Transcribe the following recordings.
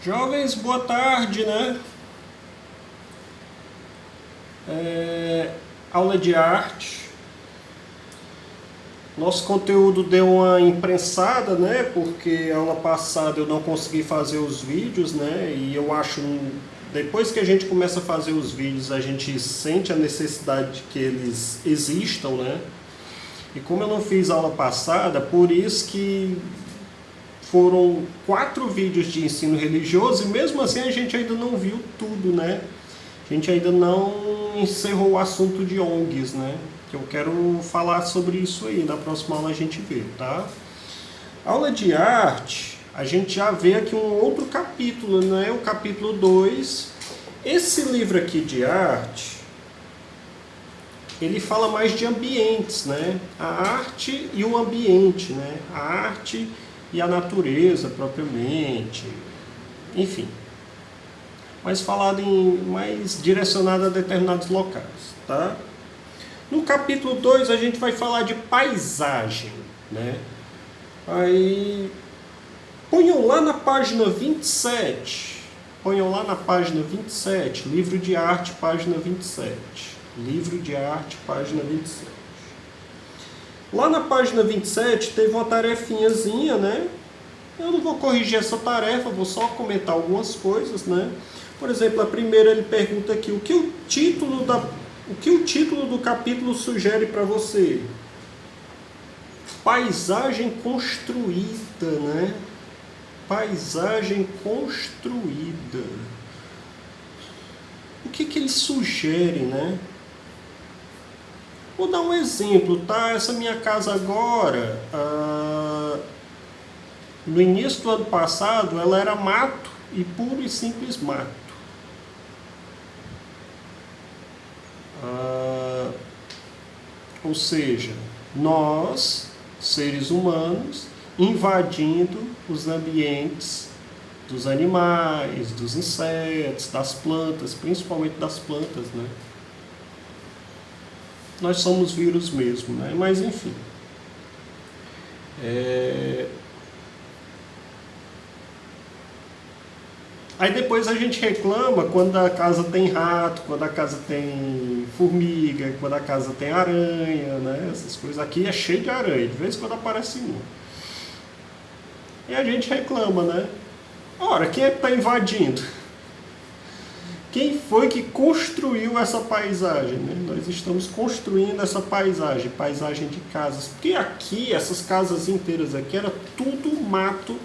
Jovens, boa tarde, né? Aula de arte. Nosso conteúdo deu uma imprensada, né? Porque aula passada eu não consegui fazer os vídeos, né? E eu acho, depois que a gente começa a fazer os vídeos, a gente sente a necessidade de que eles existam, né? E como eu não fiz aula passada, por isso que foram 4 vídeos de ensino religioso e mesmo assim a gente ainda não viu tudo, né? A gente ainda não encerrou o assunto de ONGs, né? Que eu quero falar sobre isso aí, na próxima aula a gente vê, tá? Aula de arte, a gente já vê aqui um outro capítulo, né? O capítulo 2. Esse livro aqui de arte, ele fala mais de ambientes, né? A arte e o ambiente, né? A arte e a natureza propriamente, enfim. Mas falado mais direcionado a determinados locais, tá? No capítulo 2 a gente vai falar de paisagem, né? Aí ponham lá na página 27. Ponham lá na página 27, livro de arte, página 27. Livro de arte, página 27. Lá na página 27 teve uma tarefinhazinha, né? Eu não vou corrigir essa tarefa, vou só comentar algumas coisas, né? Por exemplo, a primeira ele pergunta aqui o que o título do capítulo sugere para você? Paisagem construída, né? Paisagem construída. O que ele sugere, né? Vou dar um exemplo, tá? Essa minha casa agora, no início do ano passado, ela era mato e puro e simples mato. Ou seja, nós, seres humanos, invadindo os ambientes dos animais, dos insetos, das plantas, principalmente das plantas, né? Nós somos vírus mesmo, né? Mas enfim. Aí depois a gente reclama quando a casa tem rato, quando a casa tem formiga, quando a casa tem aranha, né? Essas coisas. Aqui é cheio de aranha, de vez em quando aparece um. E a gente reclama, né? Ora, quem é que está invadindo? Quem foi que construiu essa paisagem, né? Nós estamos construindo essa paisagem de casas. Porque aqui, essas casas inteiras aqui, era tudo mato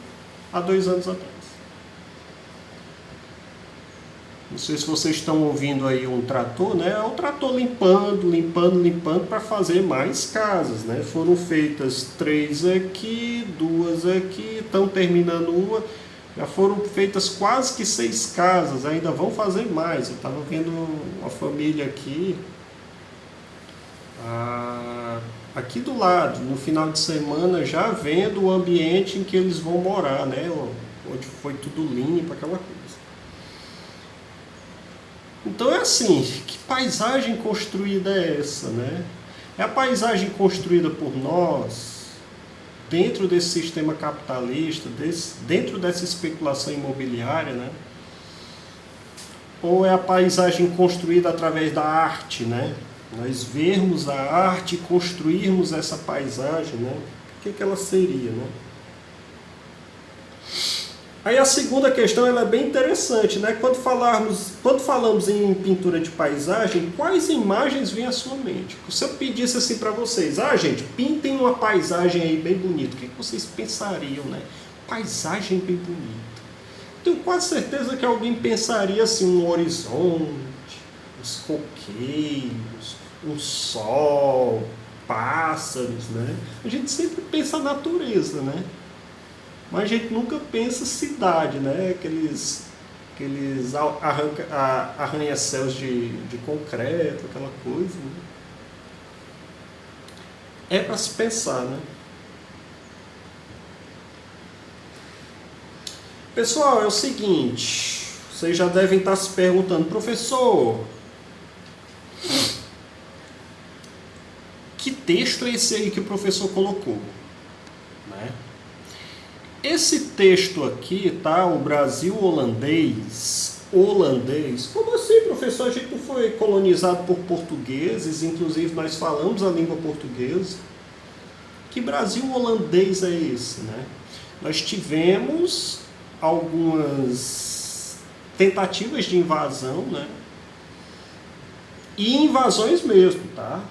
há 2 anos atrás. Não sei se vocês estão ouvindo aí um trator, né? É o trator limpando para fazer mais casas, né? Foram feitas 3 aqui, 2 aqui, estão terminando uma. Já foram feitas quase que 6 casas, ainda vão fazer mais. Eu estava vendo uma família aqui, aqui do lado, no final de semana, já vendo o ambiente em que eles vão morar, né? Onde foi tudo limpo, aquela coisa. Então é assim, que paisagem construída é essa, né? É a paisagem construída por nós, dentro desse sistema capitalista, dentro dessa especulação imobiliária, né? Ou é a paisagem construída através da arte, né? Nós vermos a arte e construirmos essa paisagem, né? O que ela seria, né? Aí a segunda questão ela é bem interessante, né? Quando falamos em pintura de paisagem, quais imagens vêm à sua mente? Se eu pedisse assim para vocês, gente, pintem uma paisagem aí bem bonita, o que vocês pensariam, né? Paisagem bem bonita. Tenho quase certeza que alguém pensaria assim, um horizonte, os coqueiros, um sol, pássaros, né? A gente sempre pensa a natureza, né? Mas a gente nunca pensa cidade, né? Aqueles arranha-céus de concreto, aquela coisa. Né? É para se pensar, né? Pessoal, é o seguinte, vocês já devem estar se perguntando, professor, que texto é esse aí que o professor colocou? Né? esse texto aqui, tá? O Brasil holandês. Holandês. Como assim, professor? A gente não foi colonizado por portugueses, inclusive nós falamos a língua portuguesa. Que Brasil holandês é esse, né? Nós tivemos algumas tentativas de invasão, né? E invasões mesmo, tá?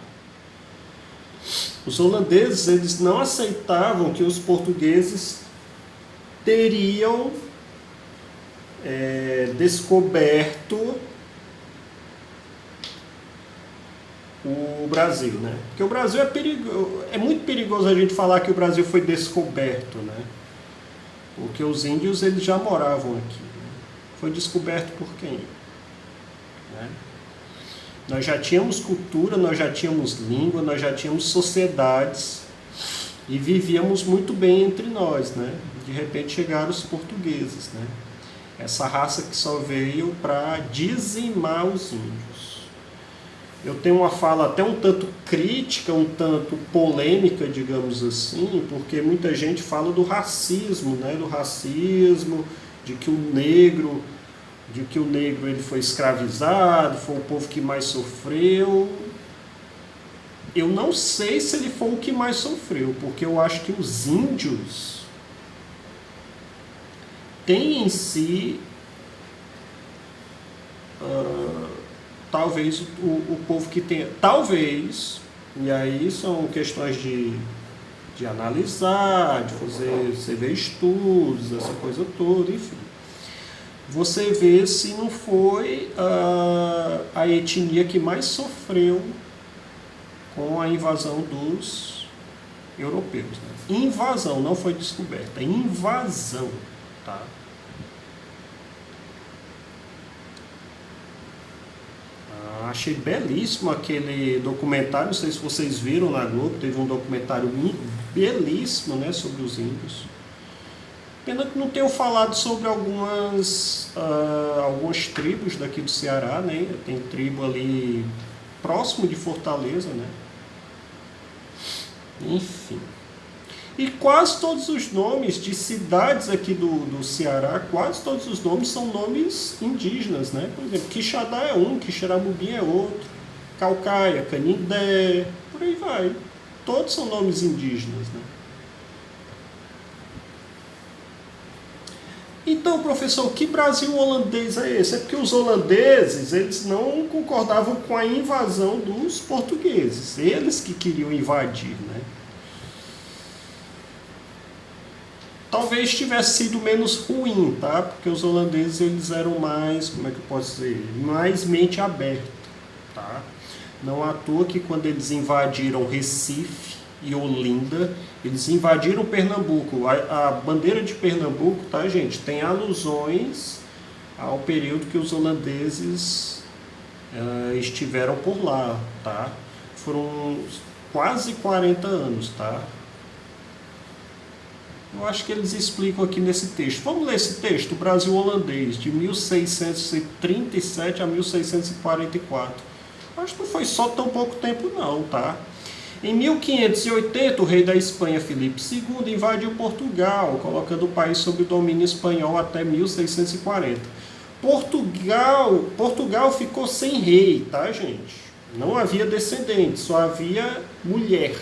Os holandeses, eles não aceitavam que os portugueses teriam descoberto o Brasil, né? Porque o Brasil é muito perigoso a gente falar que o Brasil foi descoberto, né? Porque os índios, eles já moravam aqui, né? Foi descoberto por quem? Né? Nós já tínhamos cultura, nós já tínhamos língua, nós já tínhamos sociedades e vivíamos muito bem entre nós, né? De repente chegaram os portugueses, né? Essa raça que só veio para dizimar os índios. Eu tenho uma fala até um tanto crítica, um tanto polêmica, digamos assim, porque muita gente fala do racismo, né? Do racismo, de que o negro ele foi escravizado, foi o povo que mais sofreu. Eu não sei se ele foi o que mais sofreu, porque eu acho que os índios têm em si talvez o povo que tem, talvez, e aí são questões de analisar, de você ver estudos, essa coisa toda, enfim. Você vê se não foi a etnia que mais sofreu com a invasão dos europeus. Né? Invasão, não foi descoberta, invasão. Tá? Achei belíssimo aquele documentário, não sei se vocês viram na Globo, teve um documentário belíssimo, né, sobre os índios. Pena que não tenho falado sobre algumas tribos daqui do Ceará, né? Tem tribo ali próximo de Fortaleza, né? Enfim. E quase todos os nomes de cidades aqui do Ceará, quase todos os nomes são nomes indígenas, né? Por exemplo, Quixadá é um, Quixeramobim é outro, Caucaia, Canindé, por aí vai. Todos são nomes indígenas, né? Então, professor, que Brasil holandês é esse? É porque os holandeses, eles não concordavam com a invasão dos portugueses. Eles que queriam invadir, né? Talvez tivesse sido menos ruim, tá? Porque os holandeses, eles eram mais, como é que eu posso dizer? Mais mente aberta, tá? Não à toa que quando eles invadiram Recife e Olinda, eles invadiram Pernambuco. A bandeira de Pernambuco, tá, gente, tem alusões ao período que os holandeses estiveram por lá, tá? Foram quase 40 anos, tá? Eu acho que eles explicam aqui nesse texto. Vamos ler esse texto, o Brasil holandês, de 1637 a 1644. Acho que não foi só tão pouco tempo não, tá? Em 1580, o rei da Espanha, Filipe II, invadiu Portugal, colocando o país sob o domínio espanhol até 1640. Portugal ficou sem rei, tá, gente? Não havia descendentes, só havia mulher.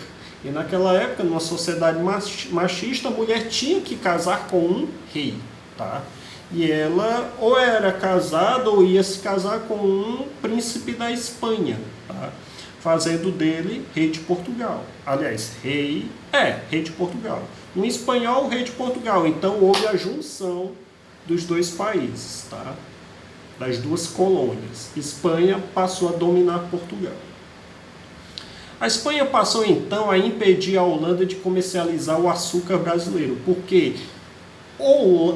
E naquela época, numa sociedade machista, a mulher tinha que casar com um rei, tá? E ela ou era casada ou ia se casar com um príncipe da Espanha, tá? Fazendo dele rei de Portugal. Aliás, rei de Portugal. No espanhol, rei de Portugal. Então, houve a junção dos dois países, tá? Das duas colônias. Espanha passou a dominar Portugal. A Espanha passou, então, a impedir a Holanda de comercializar o açúcar brasileiro. Porque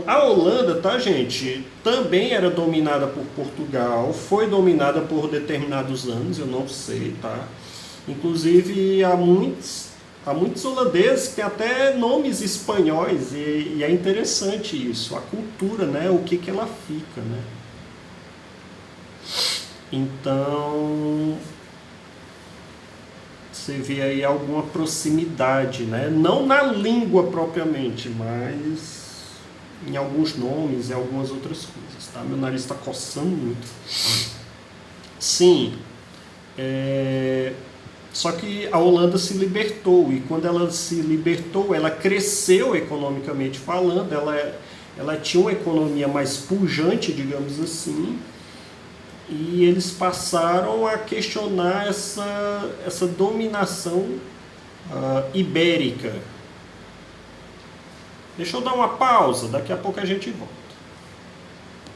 a Holanda, tá, gente, também era dominada por Portugal, foi dominada por determinados anos, eu não sei, tá? Inclusive, há muitos holandeses que têm até nomes espanhóis, e é interessante isso, a cultura, né, o que ela fica, né? Então, você vê aí alguma proximidade, né? Não na língua propriamente, mas em alguns nomes e algumas outras coisas, tá? Meu nariz está coçando muito. Sim, só que a Holanda se libertou, e quando ela se libertou, ela cresceu economicamente falando, ela tinha uma economia mais pujante, digamos assim, e eles passaram a questionar essa dominação ibérica. Deixa eu dar uma pausa, daqui a pouco a gente volta.